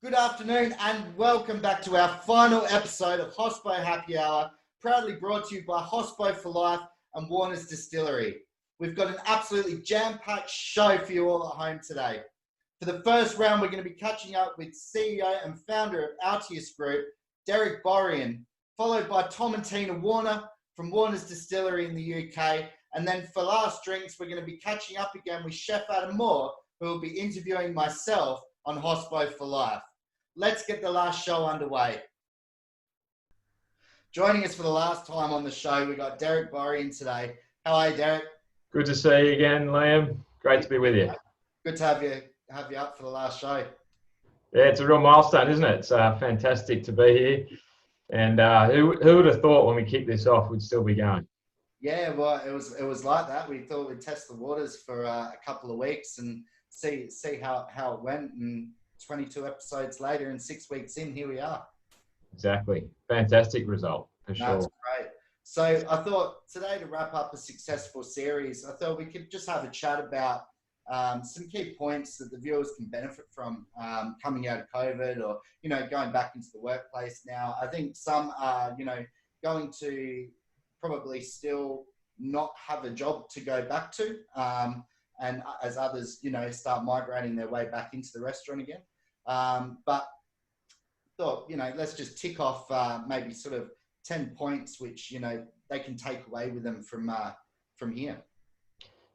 Good afternoon and welcome back to our final episode of Hospo Happy Hour, proudly brought to you by Hospo For Life and Warner's Distillery. We've got an absolutely jam-packed show for you all at home today. For the first round, we're going to be catching up with CEO and founder of Altius Group, Derick Borean, followed by Tom and Tina Warner from Warner's Distillery in the UK. And then for last drinks, we're going to be catching up again with Chef Adam Moore, who will be interviewing myself on Hospo For Life. Let's get the last show underway. Joining us for the last time on the show, we got Derick Borean today. How are you, Derick? Good to see you again, Liam. Great to be with you. Good to have you up for the last show. Yeah, it's a real milestone, isn't it? It's fantastic to be here. And who would have thought when we kicked this off we'd still be going? Yeah, well, it was like that. We thought we'd test the waters for a couple of weeks and see how it went. And 22 episodes later and 6 weeks in, here we are. Exactly. Fantastic result, for sure. That's great. So I thought today, to wrap up a successful series, I thought we could just have a chat about some key points that the viewers can benefit from coming out of COVID or, going back into the workplace now. I think some are, going to probably still not have a job to go back to. And as others, start migrating their way back into the restaurant again. But thought, let's just tick off maybe sort of 10 points, which, they can take away with them from here.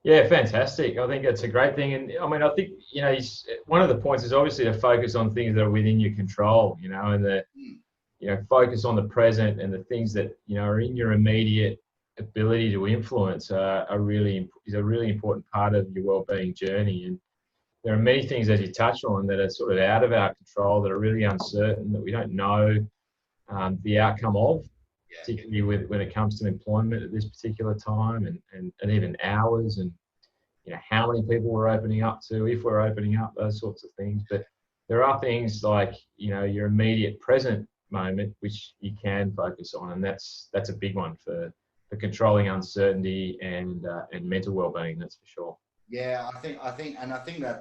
Yeah, fantastic. I think that's a great thing. And I mean, I think, one of the points is obviously to focus on things that are within your control, and focus on the present and the things that, are in your immediate ability to influence is a really important part of your wellbeing journey. And there are many things, as you touch on, that are sort of out of our control, that are really uncertain, that we don't know the outcome of, particularly when it comes to employment at this particular time, and even hours, and how many people we're opening up to, if we're opening up, those sorts of things. But there are things like your immediate present moment which you can focus on, and that's a big one for controlling uncertainty and mental well-being. That's for sure. Yeah, I think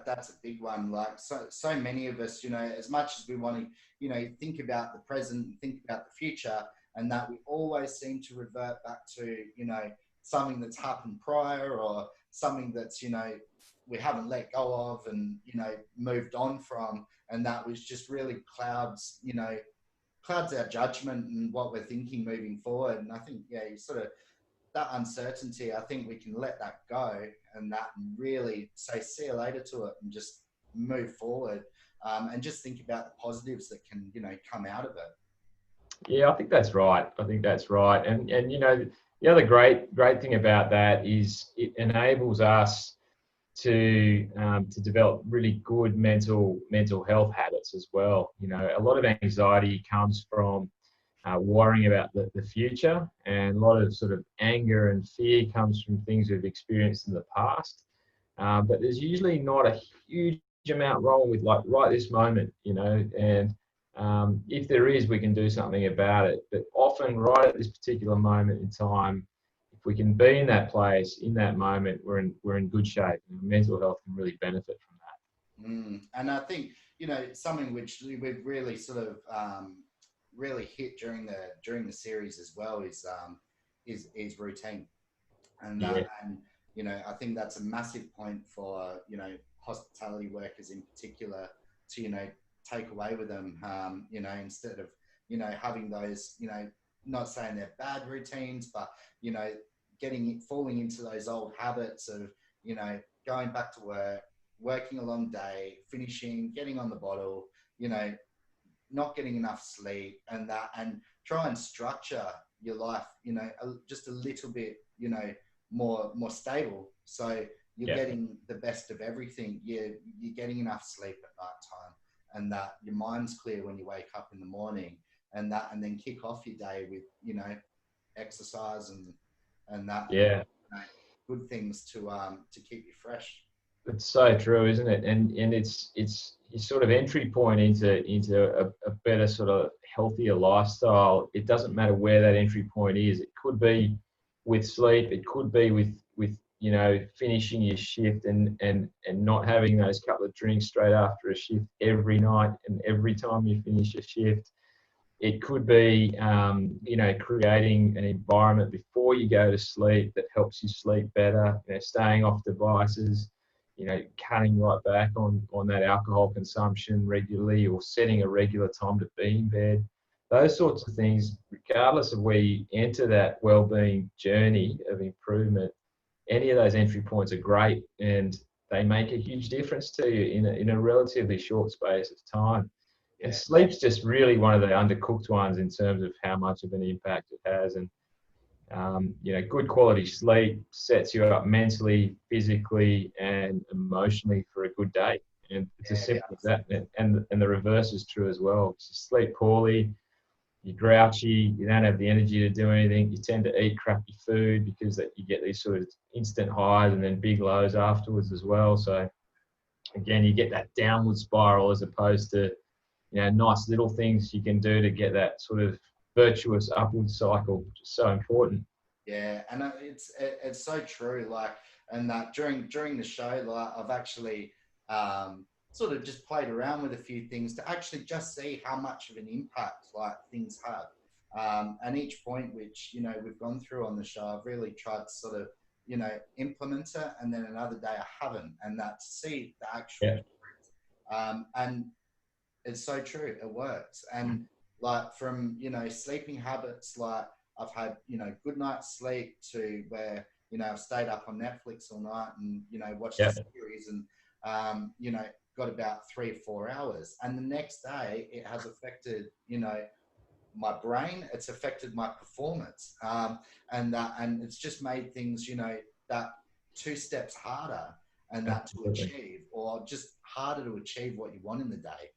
that's a big one. Like so many of us, as much as we want to, think about the present, think about the future, and that we always seem to revert back to, something that's happened prior, or something that's, we haven't let go of and, moved on from, and that was just really clouds our judgment and what we're thinking moving forward. And I think, you sort of, that uncertainty, I think we can let that go and really say see you later to it and just move forward, and just think about the positives that can, come out of it. Yeah, I think that's right. And the other great thing about that is it enables us to develop really good mental health habits as well. A lot of anxiety comes from worrying about the future, and a lot of sort of anger and fear comes from things we've experienced in the past. But there's usually not a huge amount wrong with like right this moment, and if there is, we can do something about it. But often right at this particular moment in time, if we can be in that place, in that moment, we're in good shape, and mental health can really benefit from that. And I think, something which we've really sort of really hit during the series as well is routine, and I think that's a massive point for hospitality workers in particular to take away with them, instead of having those, not saying they're bad routines, but falling into those old habits of going back to work, working a long day, finishing, getting on the bottle, not getting enough sleep, and try and structure your life, just a little bit, more stable. So you're getting the best of everything. You're getting enough sleep at night time, and that your mind's clear when you wake up in the morning, and then kick off your day with, exercise and that. Yeah. Good things to keep you fresh. It's so true, isn't it? And it's your sort of entry point into a better sort of healthier lifestyle. It doesn't matter where that entry point is. It could be with sleep. It could be with you know, finishing your shift and not having those couple of drinks straight after a shift every night and every time you finish a shift. It could be, you know, creating an environment before you go to sleep that helps you sleep better, you know, staying off devices, you know, cutting right back on that alcohol consumption regularly, or setting a regular time to be in bed. Those sorts of things, regardless of where you enter that well-being journey of improvement, any of those entry points are great, and they make a huge difference to you in a relatively short space of time. And Yeah. sleep's just really one of the undercooked ones in terms of how much of an impact it has. And you know, good quality sleep sets you up mentally, physically, and emotionally for a good day. And it's as Yeah. simple as that. And the reverse is true as well. If you sleep poorly, you're grouchy, you don't have the energy to do anything, you tend to eat crappy food because that you get these sort of instant highs and then big lows afterwards as well. So again, you get that downward spiral as opposed to, you know, nice little things you can do to get that sort of virtuous upward cycle, which is so important. Yeah, and it's so true. Like, and that during the show, like I've actually sort of just played around with a few things to actually just see how much of an impact like things have. And each point which, you know, we've gone through on the show, I've really tried to sort of, you know, implement it, and then another day I haven't, and that to see the actual Yeah. difference. And it's so true. It works. And like from, you know, sleeping habits, like I've had, you know, good night's sleep to where, you know, I've stayed up on Netflix all night and, you know, watched a Yeah. series and, you know, got about 3 or 4 hours. And the next day it has affected, you know, my brain, it's affected my performance. And it's just made things, you know, that 2 steps harder and that to Absolutely. achieve, or just harder to achieve what you want in the day.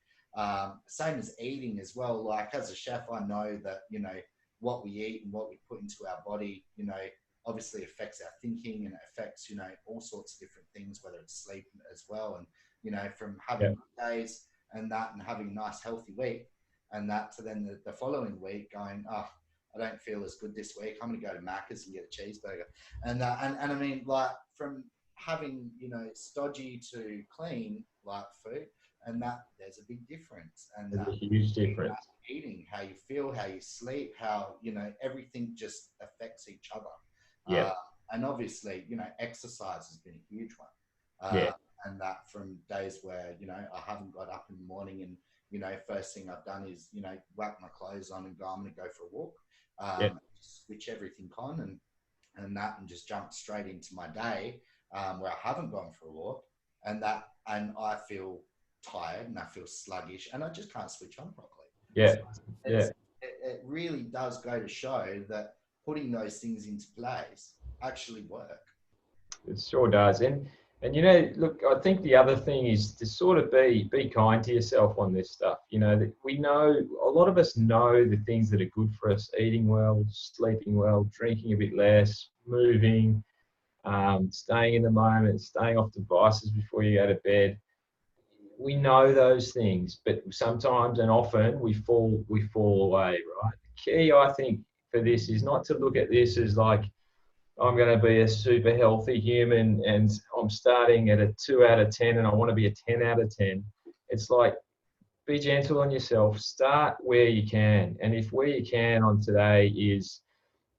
Same as eating as well. Like as a chef, I know that, you know, what we eat and what we put into our body, you know, obviously affects our thinking, and it affects, you know, all sorts of different things, whether it's sleep as well. And, you know, from having good days and that and having a nice healthy week, and that to then the following week going, oh, I don't feel as good this week, I'm going to go to Macca's and get a cheeseburger. And I mean, like from having, you know, stodgy to clean like food, and that there's a big difference. And There's that a huge difference. eating, how you feel, how you sleep, how, you know, everything just affects each other. Yeah. And obviously, you know, exercise has been a huge one. Yeah. And that from days where, you know, I haven't got up in the morning and, you know, first thing I've done is, you know, whack my clothes on and go, I'm going to go for a walk, Yeah. switch everything on and that, and just jump straight into my day, where I haven't gone for a walk, and I feel tired and I feel sluggish and I just can't switch on properly. Yeah. So it really does go to show that putting those things into place actually work. It sure does. And you know, look, I think the other thing is to sort of be kind to yourself on this stuff. You know, that we know, a lot of us know the things that are good for us: eating well, sleeping well, drinking a bit less, moving, staying in the moment, staying off devices before you go to bed. We know those things, but sometimes and often we fall away, right? The key, I think, for this is not to look at this as like, I'm going to be a super healthy human and I'm starting at a 2 out of 10 and I want to be a 10 out of 10. It's like, be gentle on yourself. Start where you can. And if where you can on today is,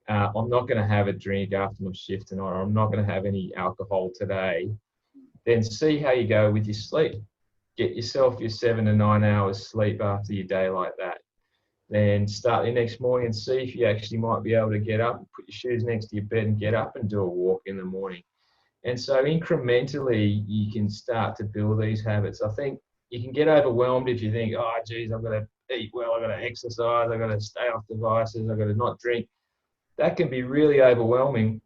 I'm not going to have a drink after my shift tonight, or I'm not going to have any alcohol today, then see how you go with your sleep. Get yourself your 7 to 9 hours sleep after your day like that. Then start the next morning and see if you actually might be able to get up, put your shoes next to your bed and get up and do a walk in the morning. And so incrementally, you can start to build these habits. I think you can get overwhelmed if you think, oh, geez, I've got to eat well, I've got to exercise, I've got to stay off devices, I've got to not drink. That can be really overwhelming.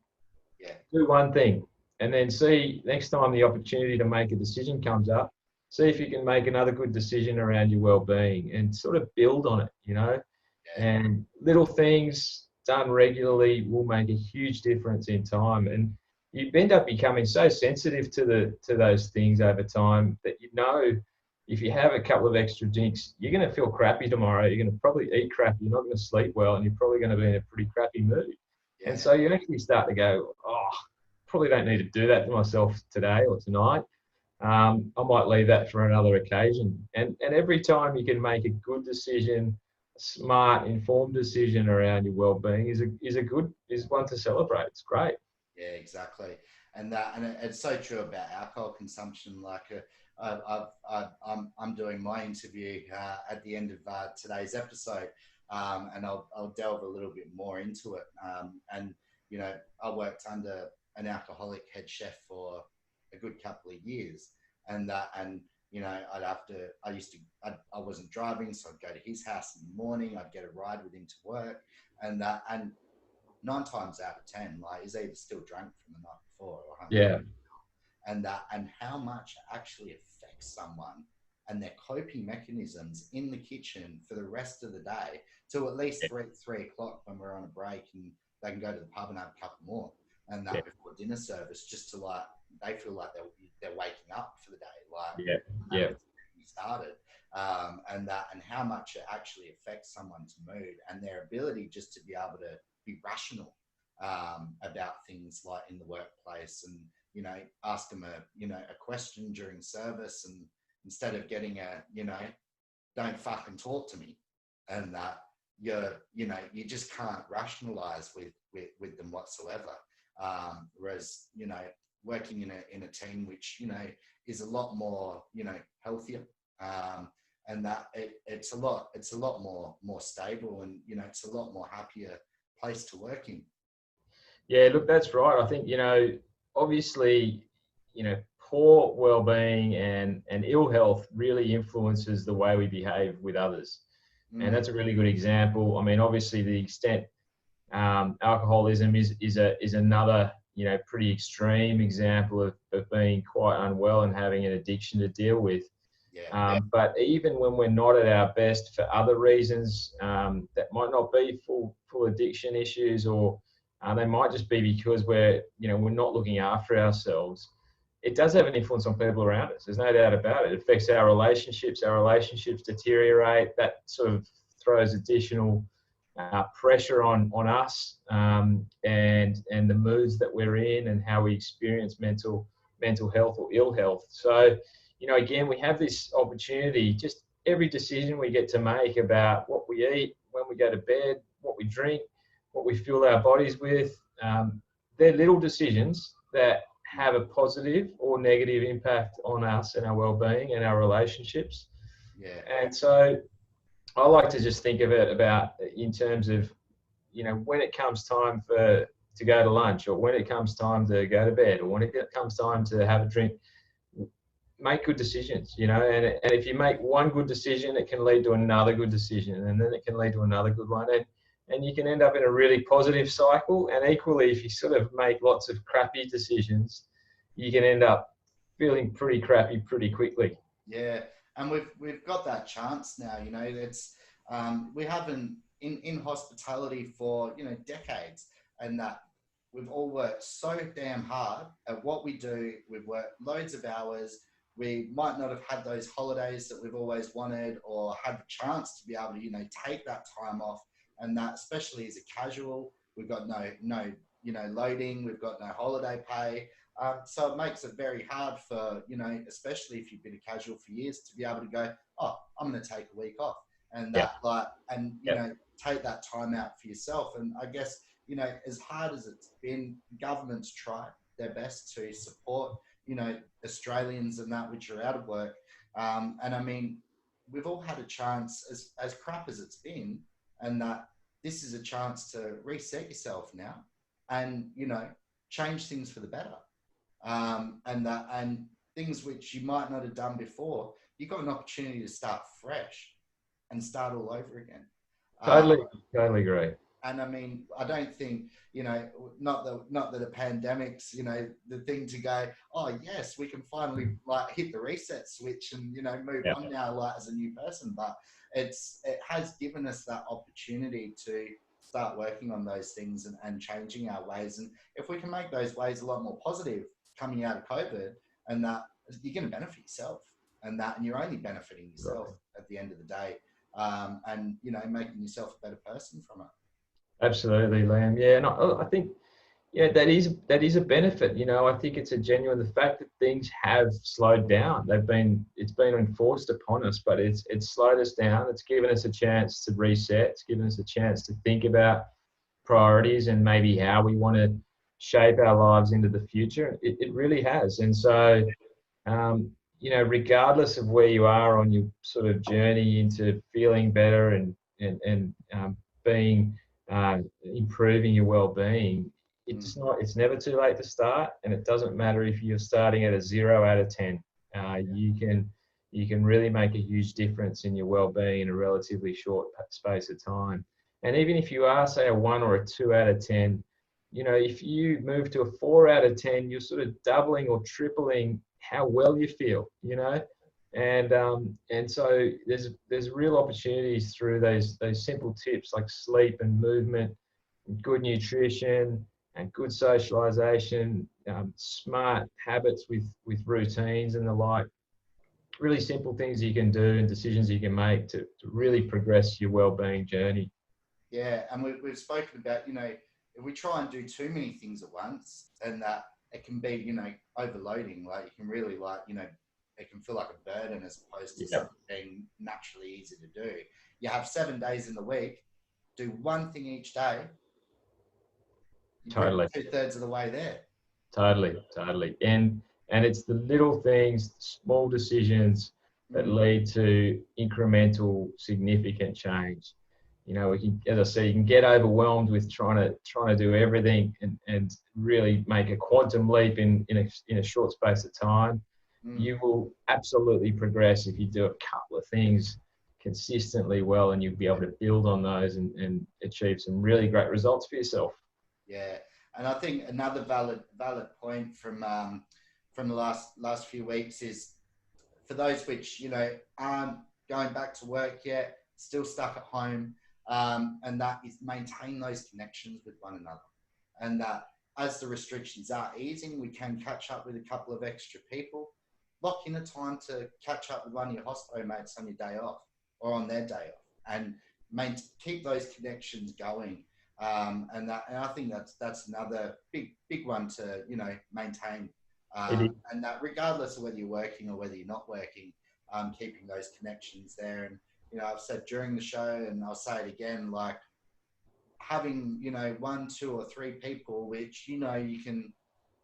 Yeah. Do one thing and then see next time the opportunity to make a decision comes up, see if you can make another good decision around your well-being and sort of build on it, you know. And little things done regularly will make a huge difference in time. And you end up becoming so sensitive to those things over time that, you know, if you have a couple of extra drinks, you're going to feel crappy tomorrow. You're going to probably eat crappy. You're not going to sleep well, and you're probably going to be in a pretty crappy mood. Yeah. And so you actually start to go, oh, probably don't need to do that to myself today or tonight. I might leave that for another occasion. And every time you can make a good decision, a smart, informed decision around your well-being is one to celebrate. It's great. Yeah, exactly. And it's so true about alcohol consumption. Like I'm doing my interview at the end of today's episode, and I'll delve a little bit more into it. And you know, I worked under an alcoholic head chef for a good couple of years, and you know, I wasn't driving, so I'd go to his house in the morning. I'd get a ride with him to work, and 9 times out of 10, like, he's either still drunk from the night before or hungover. Yeah. And how much actually affects someone and their coping mechanisms in the kitchen for the rest of the day till at least 3 o'clock when we're on a break, and they can go to the pub and have a couple more, and that before dinner service, just to, like, they feel like they're waking up for the day, like started, and how much it actually affects someone's mood and their ability just to be able to be rational about things, like in the workplace, and, you know, ask them a question during service, and instead of getting don't fucking talk to me, and that you just can't rationalize with them whatsoever. Whereas, you know, working in a team which, you know, is a lot more, you know, healthier, and that it's a lot more stable, and, you know, it's a lot more happier place to work in. Yeah, look, that's right. I think, you know, obviously, you know, poor well-being and ill health really influences the way we behave with others. And that's a really good example. I mean, obviously, the extent alcoholism is another, you know, pretty extreme example of being quite unwell and having an addiction to deal with. But even when we're not at our best for other reasons, that might not be full addiction issues, or they might just be because we're not looking after ourselves. It does have an influence on people around us. There's no doubt about it. It affects our relationships. Our relationships deteriorate. That sort of throws additional pressure on us, and the moods that we're in, and how we experience mental health or ill health. So, you know, again, we have this opportunity, just every decision we get to make about what we eat, when we go to bed, what we drink, what we fuel our bodies with, they're little decisions that have a positive or negative impact on us and our well-being and our relationships. Yeah. And so I like to just think of it about in terms of, you know, when it comes time to go to lunch, or when it comes time to go to bed, or when it comes time to have a drink, make good decisions, you know, and if you make one good decision, it can lead to another good decision, and then it can lead to another good one, and you can end up in a really positive cycle. And equally, if you sort of make lots of crappy decisions, you can end up feeling pretty crappy pretty quickly. Yeah, and we've got that chance now, you know. It's we haven't in hospitality for, you know, decades, and that we've all worked so damn hard at what we do. We've worked loads of hours. We might not have had those holidays that we've always wanted, or had the chance to be able to, you know, take that time off. And that, especially as a casual, we've got no you know, loading, we've got no holiday pay. So it makes it very hard for, you know, especially if you've been a casual for years, to be able to go, oh, I'm going to take a week off, and that, you know, take that time out for yourself. And I guess, you know, as hard as it's been, governments try their best to support, you know, Australians and that which are out of work. And I mean, we've all had a chance, as crap as it's been, and that this is a chance to reset yourself now, and, you know, change things for the better. And things which you might not have done before, you've got an opportunity to start fresh and start all over again. Totally agree. And I mean, I don't think, you know, not that a pandemic's, you know, the thing to go, oh yes, we can finally, like, hit the reset switch and, you know, move on now, like, as a new person. But it has given us that opportunity to start working on those things and changing our ways. And if we can make those ways a lot more positive coming out of COVID, and that, you're going to benefit yourself, and you're only benefiting yourself at the end of the day, and, you know, making yourself a better person from it. Absolutely, Liam. Yeah, and I think, Yeah, that is a benefit. You know, I think it's a genuine, the fact that things have slowed down. It's been enforced upon us, but it's slowed us down. It's given us a chance to reset. It's given us a chance to think about priorities and maybe how we want to shape our lives into the future. It really has. And so, you know, regardless of where you are on your sort of journey into feeling better and being improving your well-being, it's never too late to start, and it doesn't matter if you're starting at a 0 out of 10. You can really make a huge difference in your well-being in a relatively short space of time. And even if you are, say, a 1 or a 2 out of 10, you know, if you move to a 4 out of 10, you're sort of doubling or tripling how well you feel, you know. And so there's real opportunities through those simple tips like sleep and movement, and good nutrition and good socialization, smart habits with routines and the like. Really simple things you can do and decisions you can make to really progress your well-being journey. Yeah, and we've spoken about, you know, if we try and do too many things at once, and that it can be, you know, overloading. Like, you can really, like, you know, it can feel like a burden as opposed to something being naturally easy to do. You have 7 days in the week, do one thing each day. You're Totally. 2/3 of the way there. Totally. And it's the little things, small decisions that lead to incremental, significant change. You know, we can, as I say, you can get overwhelmed with trying to do everything and really make a quantum leap in a short space of time. You will absolutely progress if you do a couple of things consistently well, and you'll be able to build on those and achieve some really great results for yourself. Yeah, and I think another valid point from the last few weeks is, for those which, you know, aren't going back to work yet, still stuck at home, and that is maintain those connections with one another, and that as the restrictions are easing, we can catch up with a couple of extra people. Lock in a time to catch up with one of your hospo mates on your day off or on their day off, and keep those connections going. And I think that's another big one to, you know, maintain. And that regardless of whether you're working or whether you're not working, keeping those connections there. And, you know, I've said during the show, and I'll say it again, like, having, you know, 1, 2, or 3 people which, you know, you can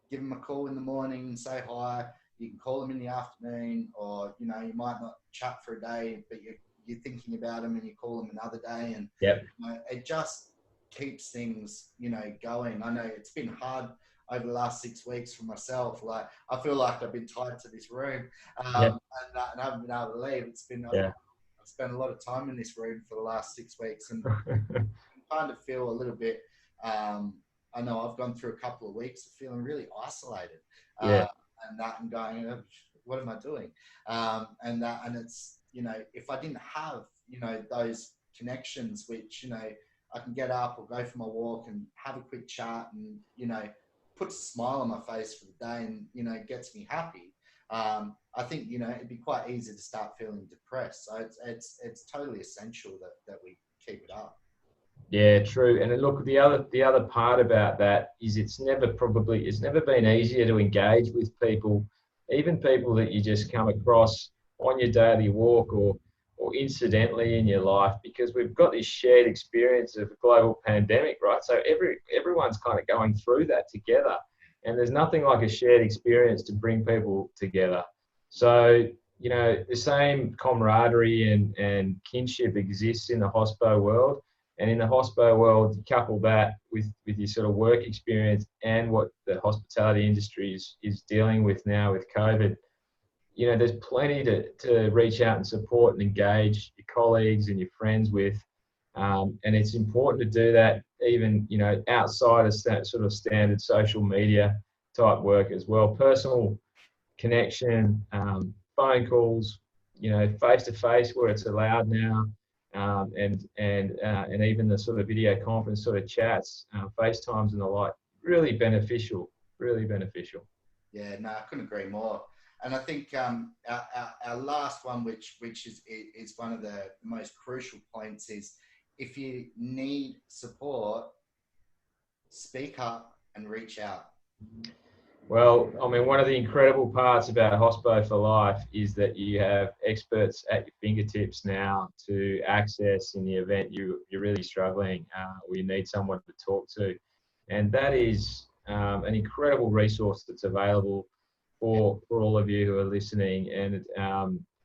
give them a call in the morning and say hi. You can call them in the afternoon, or, you know, you might not chat for a day, but you're thinking about them and you call them another day. And you know, it just keeps things, you know, going. I know it's been hard over the last 6 weeks for myself. Like, I feel like I've been tied to this room, and I haven't been able to leave. It's been, I've spent a lot of time in this room for the last 6 weeks, and I kind of feel a little bit, I know I've gone through a couple of weeks of feeling really isolated, and going, what am I doing? And it's, you know, if I didn't have, you know, those connections, which, you know, I can get up or go for my walk and have a quick chat, and, you know, puts a smile on my face for the day, and, you know, gets me happy. I think, you know, it'd be quite easy to start feeling depressed. So it's totally essential that we keep it up. Yeah, true. And look, the other part about that is it's never been easier to engage with people, even people that you just come across on your daily walk or incidentally in your life, because we've got this shared experience of a global pandemic, right? So everyone's kind of going through that together, and there's nothing like a shared experience to bring people together. So, you know, the same camaraderie and kinship exists in the hospo world. And in the hospo world, you couple that with your sort of work experience and what the hospitality industry is dealing with now with COVID. You know, there's plenty to reach out and support and engage your colleagues and your friends with. And it's important to do that even, you know, outside of that sort of standard social media type work as well. Personal connection, phone calls, you know, face-to-face where it's allowed now. And even the sort of video conference sort of chats, FaceTimes and the like, really beneficial. Yeah, no, I couldn't agree more. And I think our last one, which is one of the most crucial points, is if you need support, speak up, and reach out? Well, I mean, one of the incredible parts about Hospo for Life is that you have experts at your fingertips now to access in the event you're really struggling or you need someone to talk to. And that is an incredible resource that's available for all of you who are listening. And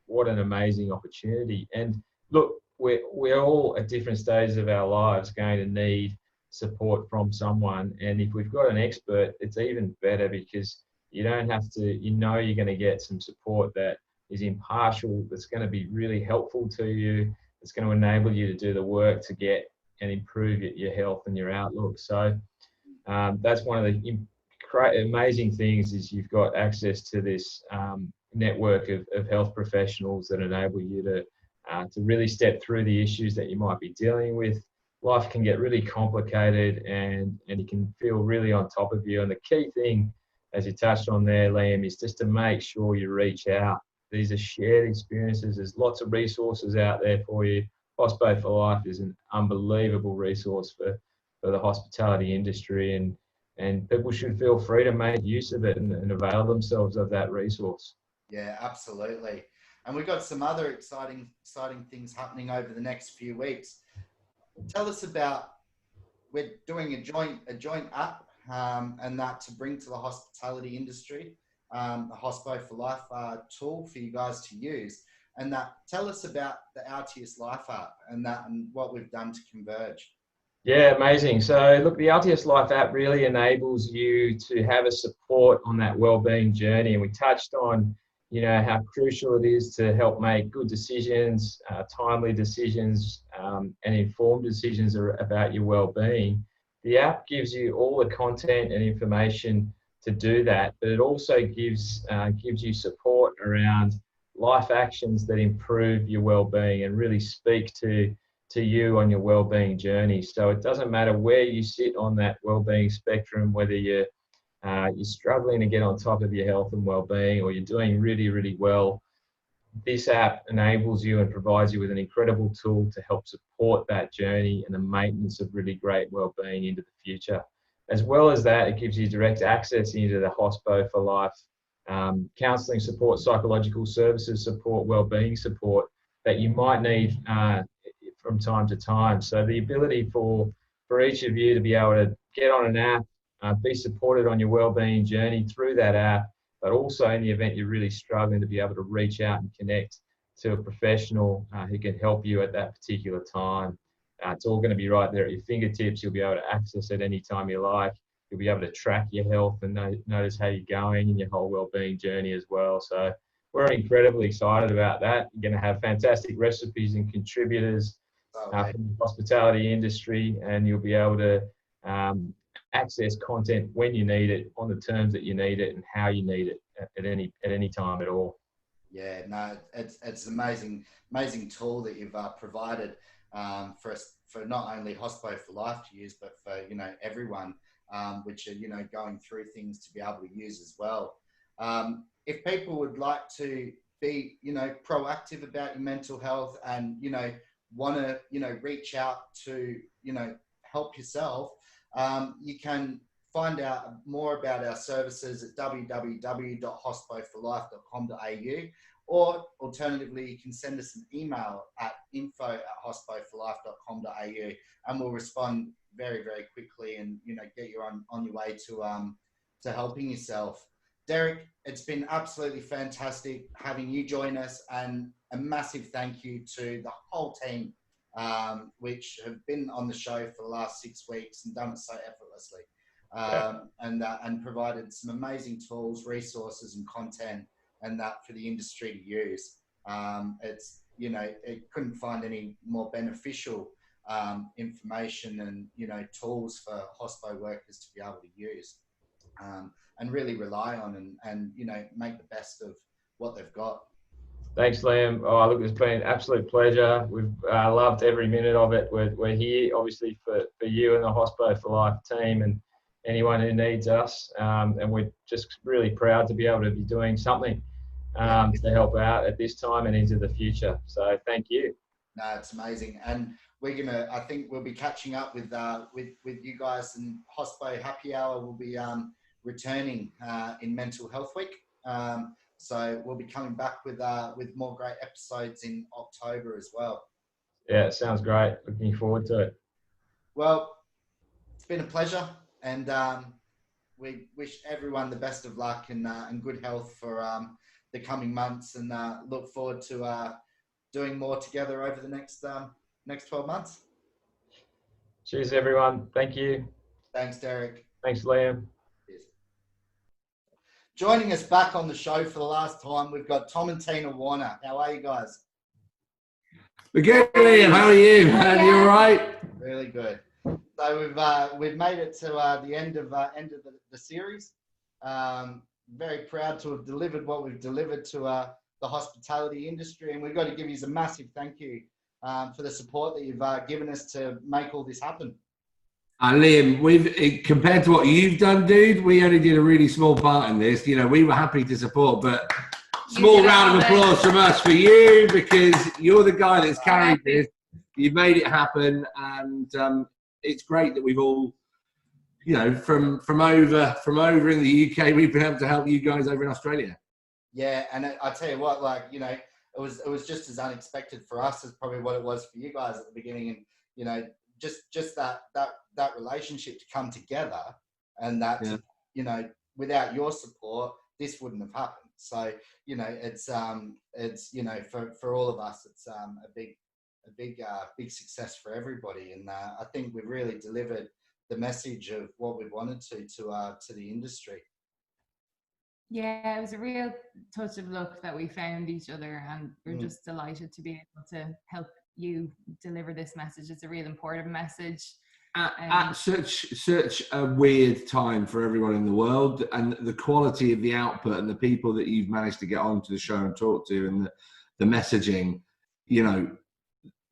what an amazing opportunity. And look, we're all at different stages of our lives going to need support from someone, and if we've got an expert, it's even better, because you don't have to, you're going to get some support that is impartial, that's going to be really helpful to you, it's going to enable you to do the work to get and improve your health and your outlook. So that's one of the amazing things, is you've got access to this network of health professionals that enable you to really step through the issues that you might be dealing with. Life can get really complicated, and you can feel really on top of you. And the key thing, as you touched on there, Liam, is just to make sure you reach out. These are shared experiences. There's lots of resources out there for you. Hospo for Life is an unbelievable resource for the hospitality industry, and people should feel free to make use of it and avail themselves of that resource. Yeah, absolutely. And we've got some other exciting things happening over the next few weeks. Tell us about, we're doing a joint app and that to bring to the hospitality industry, the Hospo for Life tool for you guys to use. And that, tell us about the Altius Life app and what we've done to converge. Yeah, amazing. So look, the Altius Life app really enables you to have a support on that wellbeing journey. And we touched on, how crucial it is to help make good decisions, timely decisions, and informed decisions about your well-being. The app gives you all the content and information to do that, but it also gives you support around life actions that improve your well-being and really speak to you on your well-being journey. So it doesn't matter where you sit on that well-being spectrum, whether you're struggling to get on top of your health and well-being, or you're doing really, really well. This app enables you and provides you with an incredible tool to help support that journey and the maintenance of really great well-being into the future. As well as that, it gives you direct access into the Hospo for Life counselling support, psychological services support, well-being support that you might need from time to time. So the ability for each of you to be able to get on an app, be supported on your wellbeing journey through that app, but also in the event you're really struggling, to be able to reach out and connect to a professional who can help you at that particular time. It's all going to be right there at your fingertips. You'll be able to access it anytime you like. You'll be able to track your health and notice how you're going in your whole wellbeing journey as well. So we're incredibly excited about that. You're going to have fantastic recipes and contributors from the hospitality industry, and you'll be able to access content when you need it, on the terms that you need it, and how you need it at any time at all. Yeah, no, it's an amazing tool that you've provided for us, for not only Hospo for Life to use, but for everyone, which are going through things to be able to use as well. If people would like to be proactive about your mental health and want to reach out to help yourself, you can find out more about our services at www.hospoforlife.com.au, or alternatively you can send us an email at info@hospoforlife.com.au, and we'll respond very, very quickly and get you on your way to helping yourself. Derick, it's been absolutely fantastic having you join us, and a massive thank you to the whole team which have been on the show for the last 6 weeks and done it so effortlessly, and provided some amazing tools, resources and content and that for the industry to use. It's it couldn't find any more beneficial information and tools for hospo workers to be able to use and really rely on and make the best of what they've got. Thanks, Liam. Oh, look, it's been an absolute pleasure. We've loved every minute of it. We're here, obviously, for you and the Hospo for Life team and anyone who needs us. And we're just really proud to be able to be doing something to help out at this time and into the future. So thank you. No, it's amazing. And I think we'll be catching up with you guys, and Hospo Happy Hour will be returning in Mental Health Week. So we'll be coming back with more great episodes in October as well. Yeah, it sounds great. Looking forward to it. Well, it's been a pleasure, and we wish everyone the best of luck and good health for the coming months, and look forward to doing more together over the next 12 months. Cheers, everyone. Thank you. Thanks, Derick. Thanks, Liam. Cheers. Joining us back on the show for the last time, we've got Tom and Tina Warner. How are you guys? We're good, Liam. How are you? Are you all right? Really good. So we've made it to the end of the series. Very proud to have delivered what we've delivered to the hospitality industry, and we've got to give you a massive thank you for the support that you've given us to make all this happen. Liam, compared to what you've done, dude, we only did a really small part in this. You know, we were happy to support, but small round of applause from us for you, because you're the guy that's carried this. You've made it happen, and it's great that we've all, you know, from over in the UK, we've been able to help you guys over in Australia. Yeah, and I tell you what, like, you know, it was just as unexpected for us as probably what it was for you guys at the beginning, and you know, just that relationship to come together, and that you know, without your support, this wouldn't have happened. So you know, it's you know, for all of us, it's a big success for everybody, and I think we've really delivered the message of what we wanted to the industry. Yeah, it was a real touch of luck that we found each other, and we're just delighted to be able to help you deliver this message. It's a real important message. At such a weird time for everyone in the world, and the quality of the output and the people that you've managed to get onto the show and talk to, and the messaging, you know,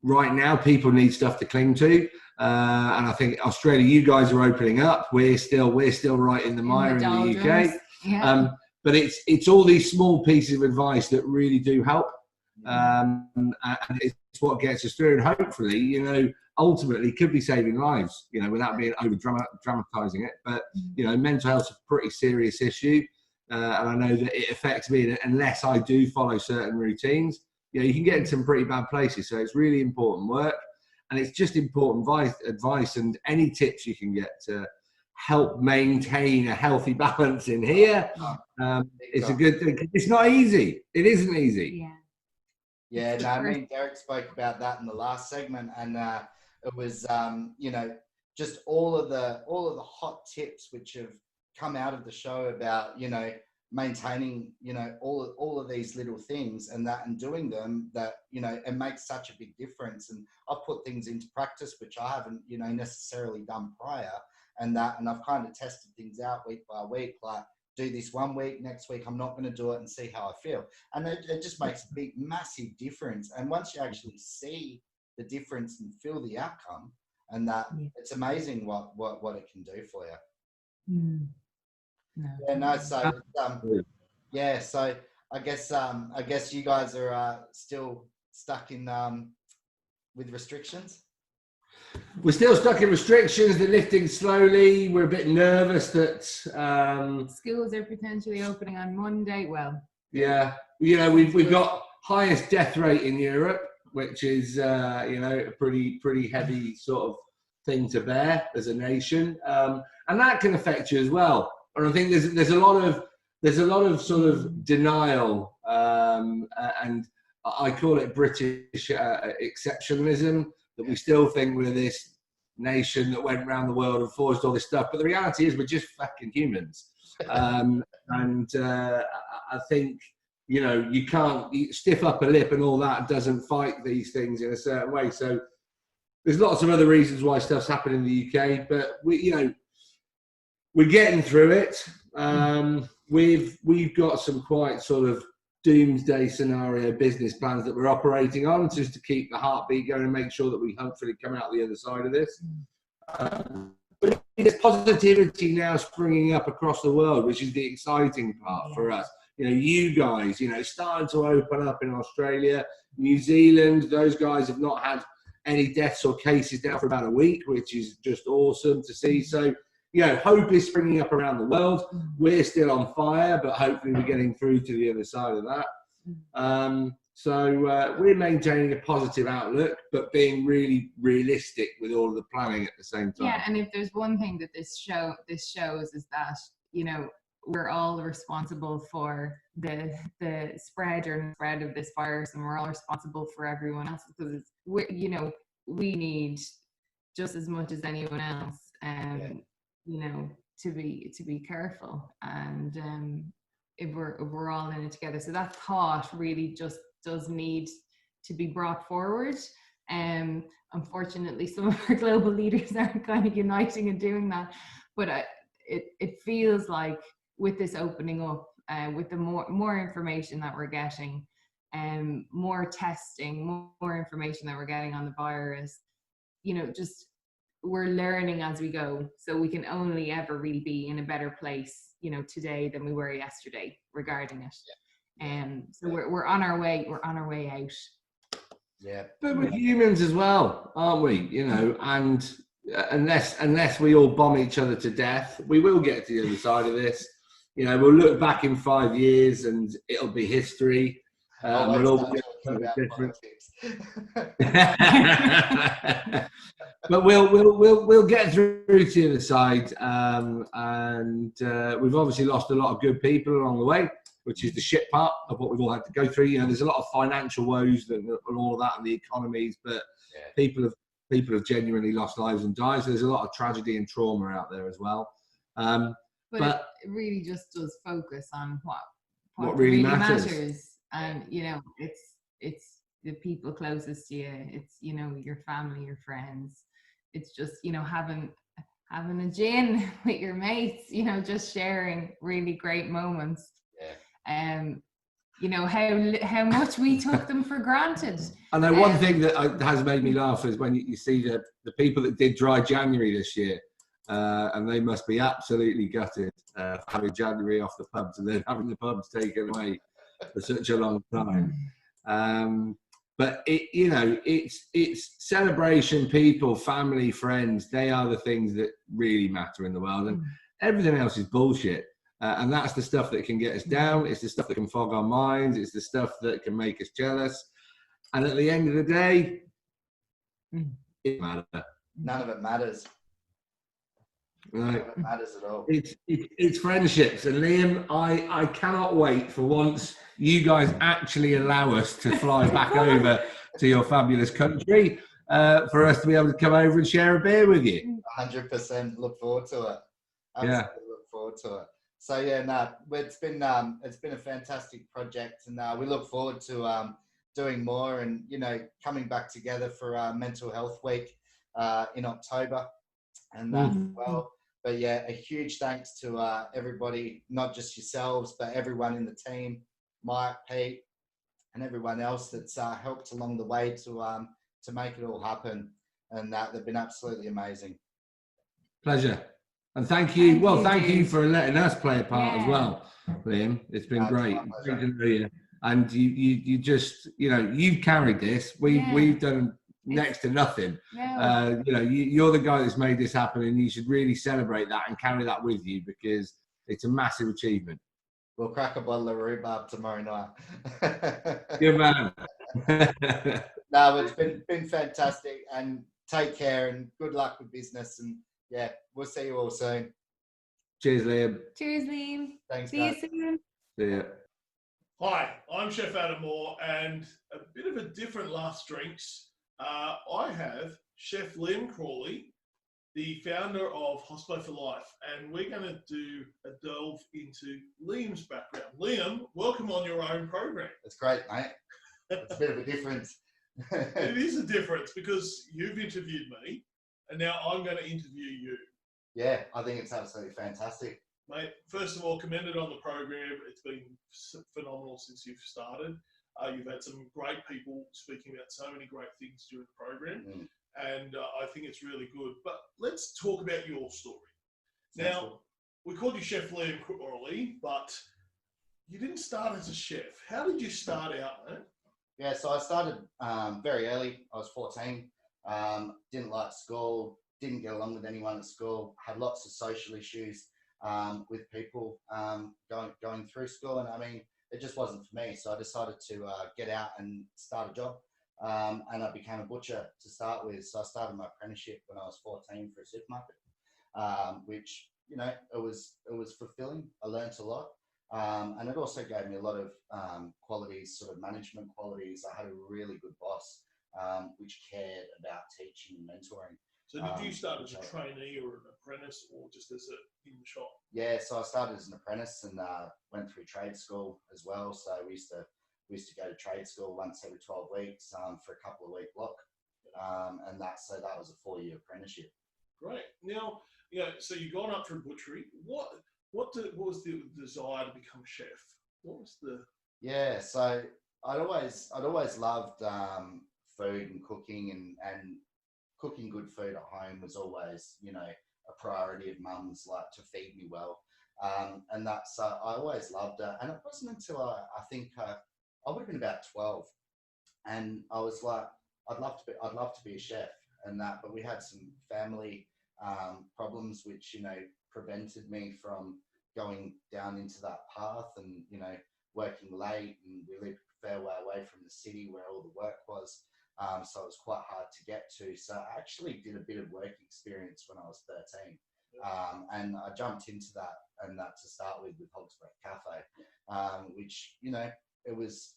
right now people need stuff to cling to, and I think Australia, you guys are opening up. We're still right in the mire in the UK. Yeah. But it's all these small pieces of advice that really do help, and it's what gets us through, and hopefully, you know, ultimately could be saving lives, you know, without being over dramatizing it. But you know, mental health's a pretty serious issue, and I know that it affects me, and unless I do follow certain routines, you know, you can get in some pretty bad places. So it's really important work, and it's just important advice, and any tips you can get to help maintain a healthy balance in here. It's a good thing. It's not easy. It isn't easy. Yeah. No, I mean, Derick spoke about that in the last segment, and it was you know, just all of the hot tips which have come out of the show about, you know, maintaining, you know, all of these little things, and doing them, that, you know, it makes such a big difference. And I've put things into practice which I haven't, you know, necessarily done prior, and I've kind of tested things out week by week, like, do this 1 week, next week I'm not going to do it, and see how I feel. And it just makes a big, massive difference. And once you actually see the difference and feel the outcome, and it's amazing what it can do for you. Yeah, no, so yeah, so I guess you guys are still stuck in with restrictions. We're still stuck in restrictions. They're lifting slowly. We're a bit nervous that schools are potentially opening on Monday. Well, yeah, you know, we've got highest death rate in Europe, which is you know, a pretty heavy sort of thing to bear as a nation, and that can affect you as well. And I think there's a lot of sort of denial, and I call it British exceptionalism, that we still think we're this nation that went around the world and forged all this stuff. But the reality is we're just fucking humans. And I think, you know, you can't stiff up a lip and all that doesn't fight these things in a certain way. So there's lots of other reasons why stuff's happened in the UK, but we're getting through it. We've got some quite sort of doomsday scenario business plans that we're operating on, just to keep the heartbeat going and make sure that we hopefully come out the other side of this. But there's positivity now springing up across the world, which is the exciting part for us. You know, you guys, you know, starting to open up in Australia, New Zealand. Those guys have not had any deaths or cases now for about a week, which is just awesome to see. So, you know, hope is springing up around the world. We're still on fire, but hopefully we're getting through to the other side of that. So we're maintaining a positive outlook, but being really realistic with all of the planning at the same time. Yeah, and if there's one thing that this shows is that, you know, we're all responsible for the spread of this virus, and we're all responsible for everyone else, because we need just as much as anyone else, you know, to be careful, and if we're all in it together. So that thought really just does need to be brought forward. Unfortunately, some of our global leaders aren't kind of uniting and doing that, but it feels like with this opening up, with the more information that we're getting, more testing, more information that we're getting on the virus, you know, just we're learning as we go. So we can only ever really be in a better place, you know, today than we were yesterday regarding it. So we're on our way. We're on our way out. Yeah, but we're humans as well, aren't we? You know, and unless we all bomb each other to death, we will get to the other side of this. You know, we'll look back in 5 years and it'll be history. We'll all be something different. But we'll get through to the other side, and we've obviously lost a lot of good people along the way, which is the shit part of what we've all had to go through. You know, there's a lot of financial woes and all of that, and the economies, but people have genuinely lost lives and died. So there's a lot of tragedy and trauma out there as well. But it really just does focus on what really matters. And you know, it's the people closest to you. It's, you know, your family, your friends. It's just, you know, having a gin with your mates, you know, just sharing really great moments. You know, how much we took them for granted. I know one thing that has made me laugh is when you see the people that did dry January this year, and they must be absolutely gutted having January off the pubs and then having the pubs taken away for such a long time. But you know, it's celebration, people, family, friends. They are the things that really matter in the world, and everything else is bullshit. And that's the stuff that can get us down. It's the stuff that can fog our minds. It's the stuff that can make us jealous. And at the end of the day, it matters. None of it matters. Right. None of it matters at all. It's friendships. And Liam, I cannot wait for once you guys actually allow us to fly back over to your fabulous country, for us to be able to come over and share a beer with you. 100% look forward to it. Absolutely look forward to it. So it's been a fantastic project, and we look forward to doing more, and, you know, coming back together for Mental Health Week in October, and that as well. But yeah, a huge thanks to everybody, not just yourselves, but everyone in the team, Mike, Pete, and everyone else that's helped along the way to make it all happen, and they've been absolutely amazing. Pleasure. And thank you. Thank you for letting us play a part as well, Liam. It's been great. Great to know you. And you just, you know, you've carried this. We've done next to nothing. You know, you're the guy that's made this happen, and you should really celebrate that and carry that with you, because it's a massive achievement. We'll crack a bottle of rhubarb tomorrow night. Good man. No, it's been fantastic, and take care, and good luck with business, and yeah, we'll see you all soon. Cheers, Liam. Cheers, Liam. Thanks, See you soon. See ya. Hi, I'm Chef Adam Moore, and a bit of a different last drinks. I have Chef Liam Crawley, the founder of Hospo For Life, and we're going to do a delve into Liam's background. Liam, welcome on your own program. That's great, mate. It's a bit of a difference. It is a difference, because you've interviewed me, and now I'm going to interview you. Yeah, I think it's absolutely fantastic. Mate, first of all, commended on the program. It's been phenomenal since you've started. You've had some great people speaking about so many great things during the program, and I think it's really good. But let's talk about your story. Now, we called you Chef Liam Crawley, but you didn't start as a chef. How did you start out, man? Yeah, so I started very early. I was 14. Didn't like school. Didn't get along with anyone at school. Had lots of social issues with people going through school, and I mean, it just wasn't for me. So I decided to get out and start a job. And I became a butcher to start with. So I started my apprenticeship when I was 14 for a supermarket, which, you know, it was fulfilling. I learned a lot. And it also gave me a lot of qualities, sort of management qualities. I had a really good boss, which cared about teaching and mentoring. So did you start as a trainee or an apprentice, or just as in the shop? Yeah, so I started as an apprentice and went through trade school as well. So we used to go to trade school once every 12 weeks for a couple of week block, and that was a 4-year apprenticeship. Great. Now, yeah, so you've gone up through butchery. What was the desire to become a chef? What was the? Yeah, so I'd always loved food and cooking, and cooking good food at home was always, you know, a priority of mum's, like, to feed me well, and that's I always loved it. And it wasn't until I think I would have been about 12, and I was like, I'd love to be a chef, and that, but we had some family problems which, you know, prevented me from going down into that path, and, you know, working late, and we lived a fair way away from the city where all the work was, so it was quite hard to get to. So I actually did a bit of work experience when I was 13, and I jumped into that, and that to start with Hospo Cafe, which, you know, it was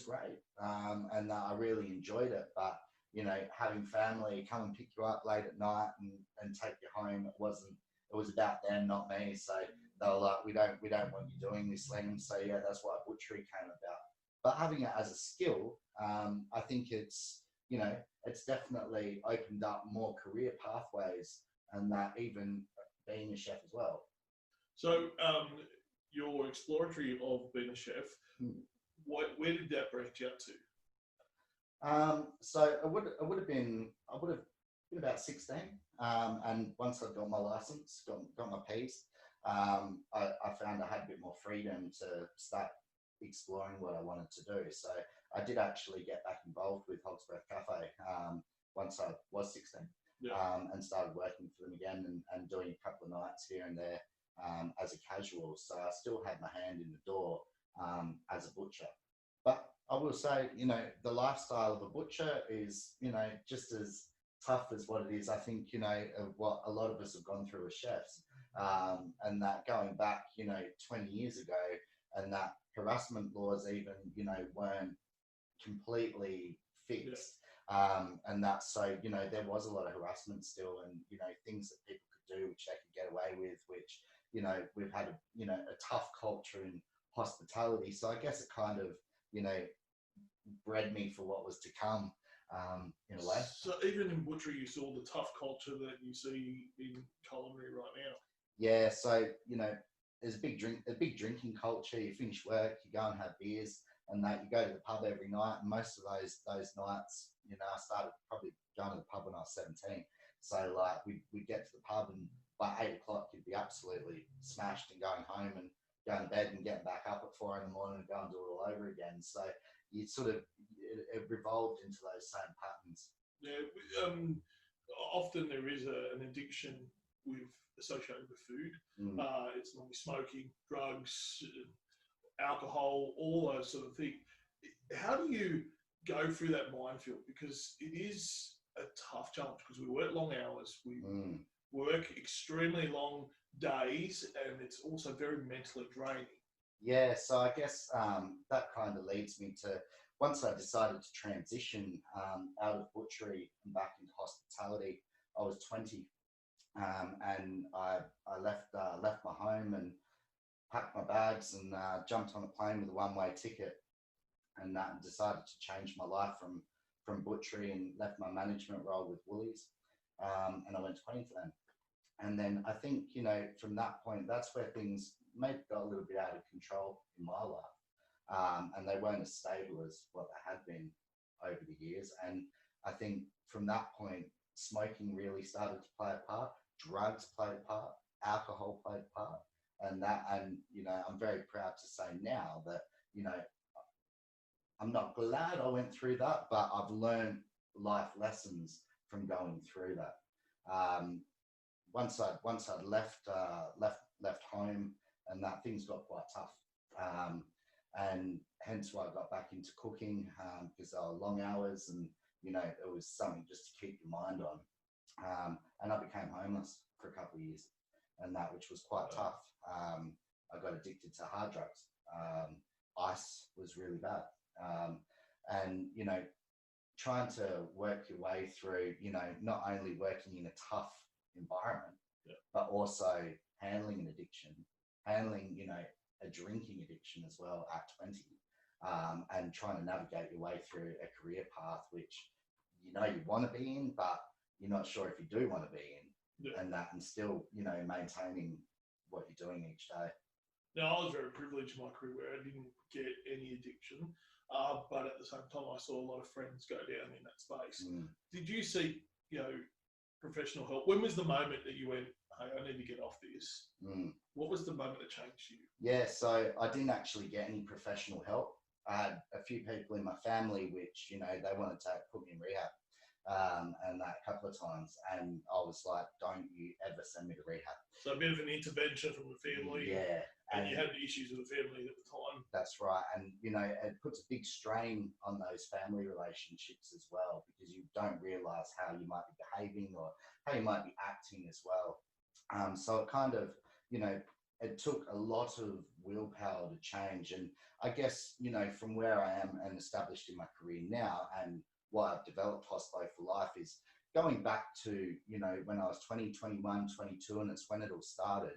great, and I really enjoyed it. But, you know, having family come and pick you up late at night and take you home, it was about them, not me. So they were like, we don't want you doing this, Liam. So yeah, that's why butchery came about. But having it as a skill, I think it's, you know, it's definitely opened up more career pathways, and that even being a chef as well. So your exploratory of being a chef, where did that branch out to? So I would have been about 16, and once I got my license, got my P's, I found I had a bit more freedom to start exploring what I wanted to do. So I did actually get back involved with Hospo Cafe once I was 16, and started working for them again, and doing a couple of nights here and there as a casual. So I still had my hand in the door as a butcher. But I will say, you know, the lifestyle of a butcher is, you know, just as tough as what it is, I think, you know, of what a lot of us have gone through as chefs, and that going back, you know, 20 years ago, and that harassment laws even, you know, weren't completely fixed, and that, so, you know, there was a lot of harassment still, and, you know, things that people could do which they could get away with, which, you know, we've had a tough culture in hospitality. So I guess it kind of, you know, bred me for what was to come, in a way. So even in butchery, you saw the tough culture that you see in culinary right now. Yeah, so, you know, there's a big drinking culture. You finish work, you go and have beers, and that you go to the pub every night. And most of those nights, you know, I started probably going to the pub when I was 17. So like we'd get to the pub, and by 8 o'clock you'd be absolutely smashed and going home and going to bed and getting back up at 4 in the morning and going to do it all over again. So you sort of, it revolved into those same patterns. Yeah, often there is an addiction associated with food. It's normally smoking, drugs, alcohol, all those sort of things. How do you go through that minefield? Because it is a tough challenge, because we work long hours, we work extremely long days, and it's also very mentally draining. Yeah, so I guess that kind of leads me to, once I decided to transition out of butchery and back into hospitality, I was 20, and I left my home and packed my bags and jumped on a plane with a one-way ticket, and decided to change my life from butchery, and left my management role with Woolies, and I went to Queensland. And then I think, you know, from that point, that's where things maybe got a little bit out of control in my life, and they weren't as stable as what they had been over the years. And I think from that point, smoking really started to play a part, drugs played a part, alcohol played a part, and you know, I'm very proud to say now that, you know, I'm not glad I went through that, but I've learned life lessons from going through that. Once I'd left home, and that things got quite tough, and hence why I got back into cooking, because there were long hours, and you know, it was something just to keep your mind on. And I became homeless for a couple of years, and that, which was quite tough. I got addicted to hard drugs. Ice was really bad. And, you know, trying to work your way through, you know, not only working in a tough environment, but also handling an addiction, handling, you know, a drinking addiction as well at 20, and trying to navigate your way through a career path, which, you know, you want to be in, but you're not sure if you do want to be in, and that, and still, you know, maintaining what you're doing each day. Now, I was very privileged in my career where I didn't get any addiction, but at the same time, I saw a lot of friends go down in that space. Did you seek, you know, professional help? When was the moment that you went, hey, I need to get off this? What was the moment that changed you? Yeah, so I didn't actually get any professional help. I had a few people in my family which, you know, they wanted to put me in rehab, and that a couple of times, and I was like, don't you ever send me to rehab. So a bit of an intervention from the family. Yeah. And you had issues with the family at the time. That's right. And, you know, it puts a big strain on those family relationships as well, because you don't realise how you might be behaving or how you might be acting as well. So it kind of, you know, it took a lot of willpower to change. And I guess, you know, from where I am and established in my career now, and why I've developed Hospo For Life, is going back to, you know, when I was 20, 21, 22, and it's when it all started.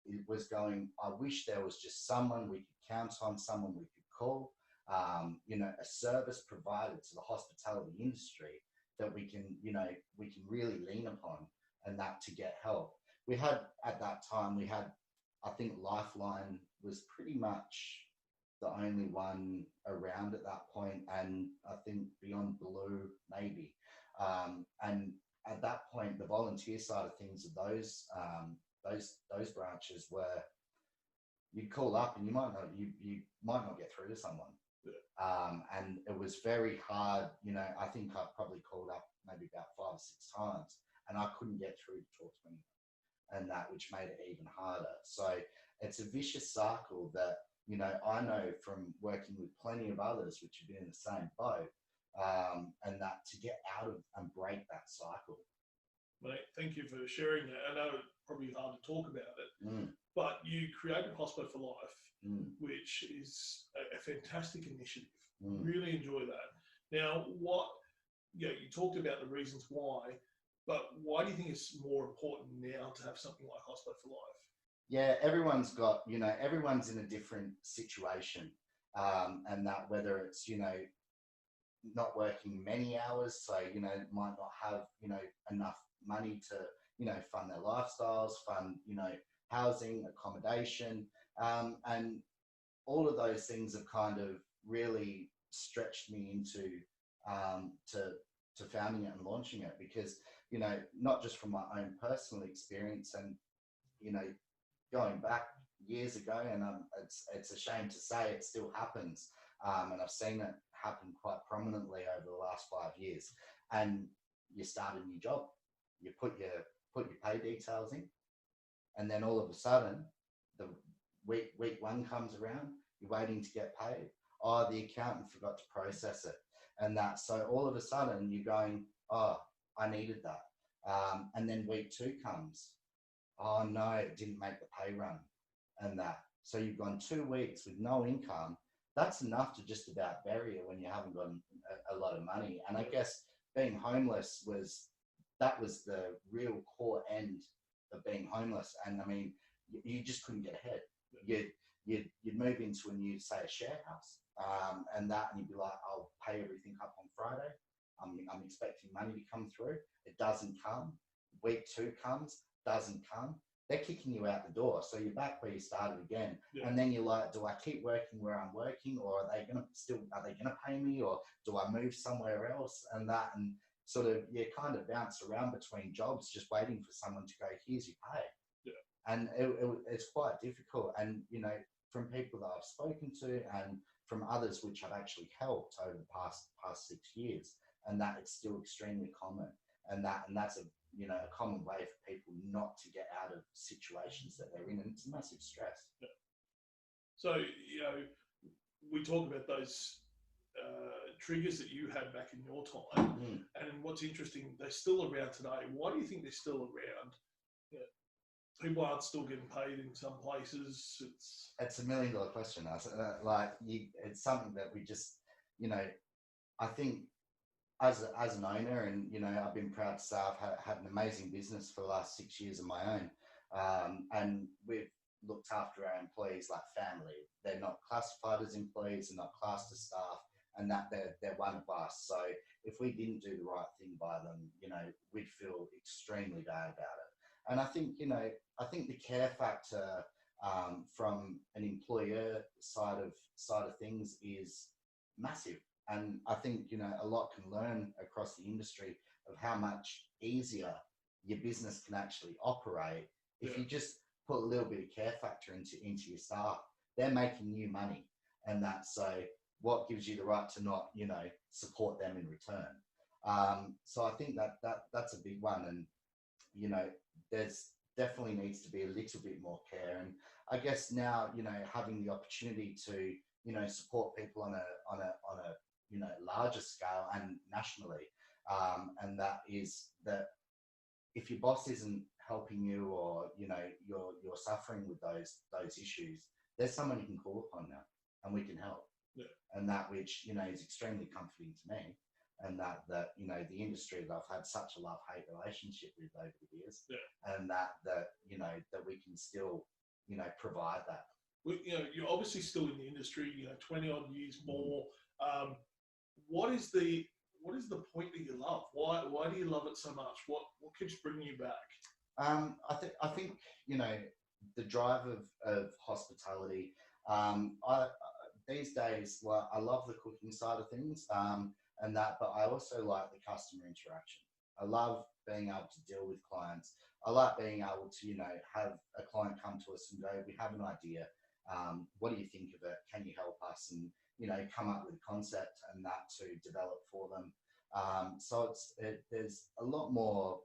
It was going, I wish there was just someone we could count on, someone we could call, you know, a service provided to the hospitality industry that we can, you know, we can really lean upon, and that to get help. We had, at that time, we had, I think Lifeline was pretty much the only one around at that point, and I think Beyond Blue, maybe. And at that point, the volunteer side of things of those branches were, you'd call up and you might not get through to someone. And it was very hard. You know, I think I probably called up maybe about 5 or 6 times, and I couldn't get through to talk to anyone, and that, which made it even harder. So it's a vicious cycle that, you know, I know from working with plenty of others which have been in the same boat, and that to get out of and break that cycle. Mate, thank you for sharing that. I know it's probably hard to talk about it, but you created Hospo For Life, which is a fantastic initiative. Really enjoy that. Now, you talked about the reasons why, but why do you think it's more important now to have something like Hospo For Life? Yeah, everyone's got, you know, everyone's in a different situation, and that whether it's, you know, not working many hours, so, you know, might not have, you know, enough money to, you know, fund their lifestyles, fund, you know, housing, accommodation, and all of those things have kind of really stretched me into to founding it and launching it, because, you know, not just from my own personal experience, and, you know, going back years ago, and it's a shame to say it still happens, and I've seen it happen quite prominently over the last 5 years. And you start a new job, you put your pay details in, and then all of a sudden, the week one comes around, you're waiting to get paid. Oh, the accountant forgot to process it, and that. So all of a sudden, you're going, oh, I needed that, and then week 2 comes. Oh no, it didn't make the pay run, and that. So you've gone 2 weeks with no income. That's enough to just about bury you when you haven't got a lot of money. And I guess being homeless was the real core end of being homeless. And I mean, you just couldn't get ahead. You'd move into a new, say, a share house, and you'd be like, I'll pay everything up on Friday. I'm expecting money to come through. It doesn't come. Week 2 comes, doesn't come. They're kicking you out the door. So you're back where you started again. Yeah. And then you're like, do I keep working where I'm working, or are they going to pay me, or do I move somewhere else? And sort of, you kind of bounce around between jobs, just waiting for someone to go, here's your pay. Yeah. and it's quite difficult. And from people that I've spoken to and from others which I've actually helped over the past 6 years, and that it's still extremely common, and that's a common way for people not to get out of situations that they're in, and it's a massive stress. Yeah. So we talk about those triggers that you had back in your time, and what's interesting, they're still around today. Why do you think they're still around? People aren't still getting paid in some places. It's $1 million question. It's something that we just, I think as an owner, and I've been proud to say I've had an amazing business for the last 6 years of my own, and we've looked after our employees like family. They're not classified as employees, they're not classed as staff, and that they're one of us. So if we didn't do the right thing by them, we'd feel extremely bad about it. And I think, I think the care factor from an employer side of things is massive. And I think, a lot can learn across the industry of how much easier your business can actually operate if you just put a little bit of care factor into your staff. They're making you money, and that's so what gives you the right to not, support them in return. So I think that's a big one. And, there's definitely needs to be a little bit more care. And I guess now, having the opportunity to, support people on a larger scale and nationally, and that is that if your boss isn't helping you, or you're suffering with those issues, there's someone you can call upon now, and we can help. And that which is extremely comforting to me, and that the industry that I've had such a love-hate relationship with over the years, and that we can still provide that. Well, you're obviously still in the industry, 20 odd years more. What is the point that you love? Why do you love it so much? What keeps bringing you back? I think the drive of hospitality. These days, I love the cooking side of things, but I also like the customer interaction. I love being able to deal with clients. I like being able to have a client come to us and go, we have an idea. What do you think of it? Can you help us? And come up with a concept and that to develop for them. So there's a lot more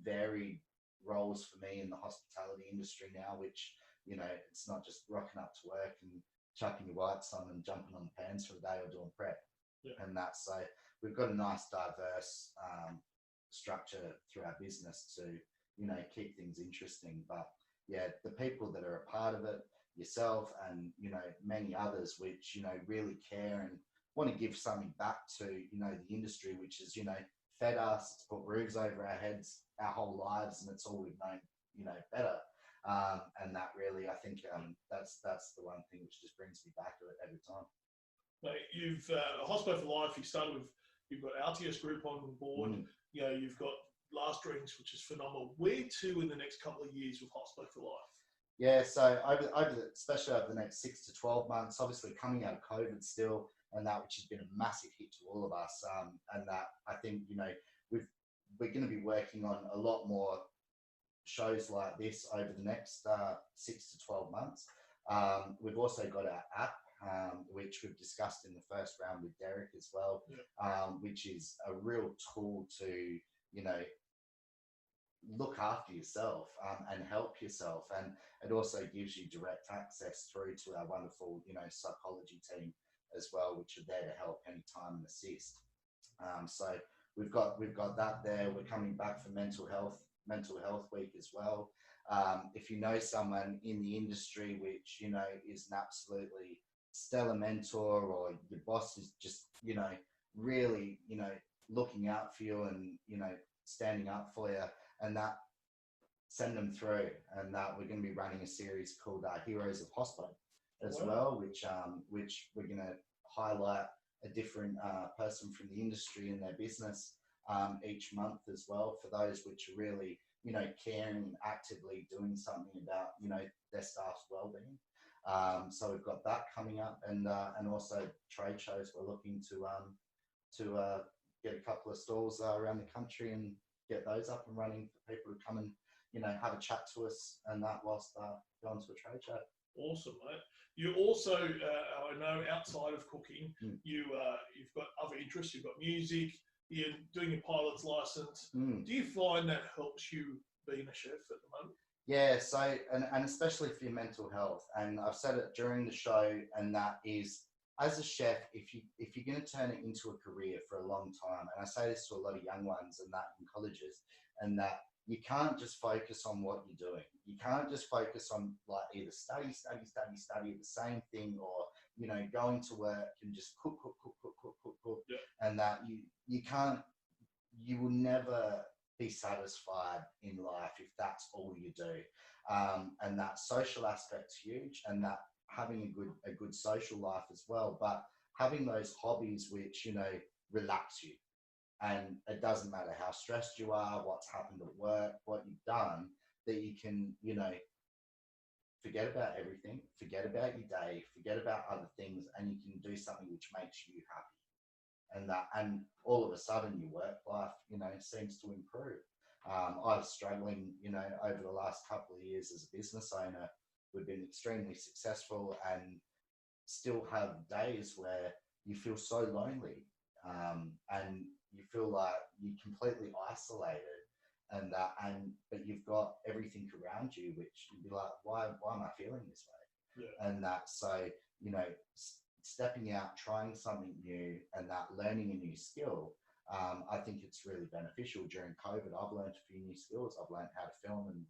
varied roles for me in the hospitality industry now, which it's not just rocking up to work and chucking your whites on and jumping on the pans for a day or doing prep. And that's so we've got a nice diverse structure through our business to keep things interesting. But the people that are a part of it, yourself and many others, which really care and want to give something back to the industry, which is fed us, it's put roofs over our heads our whole lives, and it's all we've known better. And that really, I think that's the one thing which just brings me back to it every time. Mate, you've Hospo For Life. You've got Altius Group on board. You've got Last Drinks, which is phenomenal. Where to in the next couple of years with Hospo For Life? Yeah, so especially over the next 6 to 12 months, obviously coming out of COVID still, and that which has been a massive hit to all of us, and that I think we're going to be working on a lot more shows like this over the next 6 to 12 months. We've also got our app, which we've discussed in the first round with Derick as well, which is a real tool to look after yourself and help yourself, and it also gives you direct access through to our wonderful psychology team as well, which are there to help anytime and assist. So we've got that there. We're coming back for mental health week as well. If you know someone in the industry which is an absolutely stellar mentor, or your boss is just really looking out for you and standing up for you, and that, send them through. And that we're going to be running a series called Heroes of Hospo as well, which we're going to highlight a different person from the industry and their business each month as well, for those which are really caring, actively doing something about their staff's well-being. So we've got that coming up, and also trade shows. We're looking to get a couple of stalls around the country and get those up and running for people to come and have a chat to us and that whilst going to a trade show. Awesome, mate. You also, I know, outside of cooking, you've got other interests. You've got music. You're doing your pilot's license. Do you find that helps you being a chef at the moment? Yeah, so, and especially for your mental health. And I've said it during the show, and that is, as a chef, if you're going to turn it into a career for a long time, and I say this to a lot of young ones and that in colleges, and that you can't just focus on what you're doing. You can't just focus on like either study the same thing, or going to work and just cook, yeah. And that you will never be satisfied in life if that's all you do. And that social aspect's huge, and that having a good social life as well, but having those hobbies which relax you. And it doesn't matter how stressed you are, what's happened at work, what you've done, that you can, forget about everything, forget about your day, forget about other things, and you can do something which makes you happy. And all of a sudden your work life, seems to improve. I was struggling, over the last couple of years as a business owner. We've been extremely successful and still have days where you feel so lonely, and you feel like you're completely isolated, but you've got everything around you, which you'd be like, why am I feeling this way? Yeah. And that, so, stepping out, trying something new, and that learning a new skill, I think it's really beneficial. During COVID, I've learned a few new skills. I've learned how to film and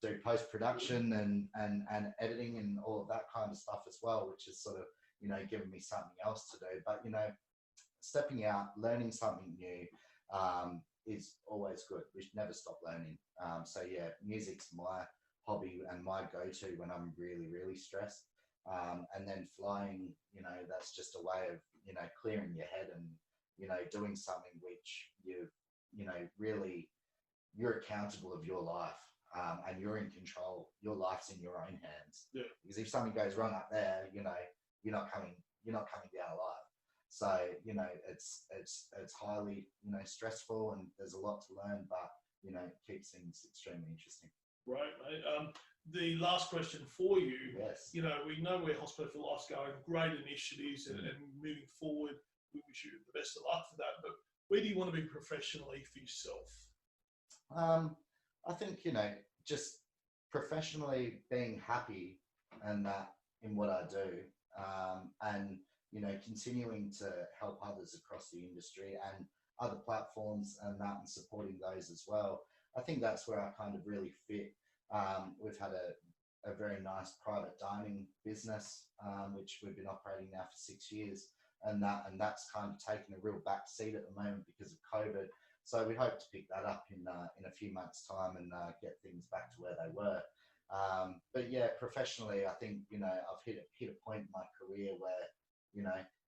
do post-production and editing and all of that kind of stuff as well, which is sort of, given me something else to do. But, stepping out, learning something new is always good. We should never stop learning. So yeah, music's my hobby and my go-to when I'm really, really stressed. And then flying, that's just a way of, clearing your head and, doing something which really, you're accountable of your life, and you're in control. Your life's in your own hands. Yeah. Because if something goes wrong up there, you're not coming down alive. So, it's highly, stressful, and there's a lot to learn, but, it keeps things extremely interesting. Right, mate. The last question for you. Yes. We know where Hospo For Life's going, great initiatives and moving forward. We wish you the best of luck for that. But where do you want to be professionally for yourself? I think, just professionally being happy and that in what I do, and, continuing to help others across the industry and other platforms and that, and supporting those as well. I think that's where I kind of really fit. We've had a very nice private dining business, which we've been operating now for 6 years, and that's kind of taken a real back seat at the moment because of COVID. So we hope to pick that up in a few months' time and get things back to where they were. But yeah, professionally, I think I've hit a point in my career where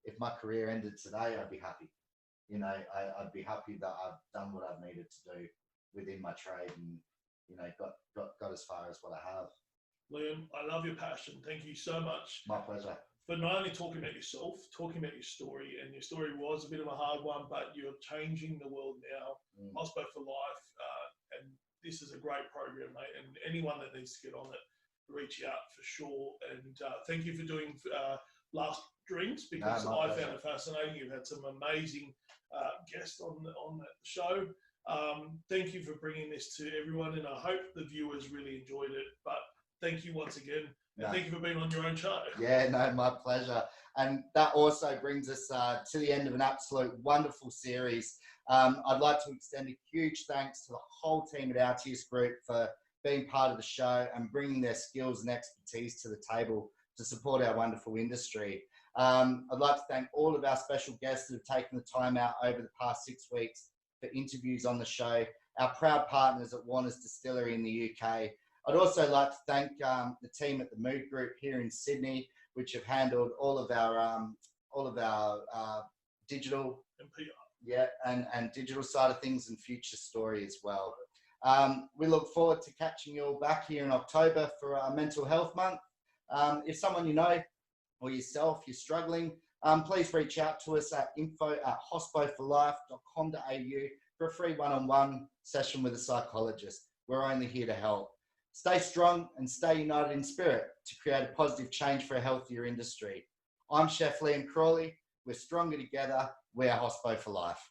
if my career ended today, I'd be happy. I'd be happy that I've done what I've needed to do within my trade, and got as far as what I have. Liam, I love your passion. Thank you so much. My pleasure. For not only talking about yourself, talking about your story, and your story was a bit of a hard one, but you're changing the world now. Hospo For Life, and this is a great program, mate. And anyone that needs to get on it, reach out for sure. And thank you for doing Last Drinks, because I found it fascinating. You've had some amazing guests on the show. Thank you for bringing this to everyone, and I hope the viewers really enjoyed it. But thank you once again. And thank you for being on your own show. Yeah, no, my pleasure. And that also brings us to the end of an absolute wonderful series. I'd like to extend a huge thanks to the whole team at Altius Group for being part of the show and bringing their skills and expertise to the table to support our wonderful industry. I'd like to thank all of our special guests that have taken the time out over the past 6 weeks for interviews on the show, our proud partners at Warner's Distillery in the UK. I'd also like to thank the team at the Mood Group here in Sydney, which have handled all of our digital and PR. Yeah, and digital side of things, and future story as well. We look forward to catching you all back here in October for our Mental Health Month. If someone you know or yourself, you're struggling, please reach out to us at info@hospoforlife.com.au for a free one-on-one session with a psychologist. We're only here to help. Stay strong and stay united in spirit to create a positive change for a healthier industry. I'm Chef Liam Crawley. We're stronger together. We're Hospo for Life.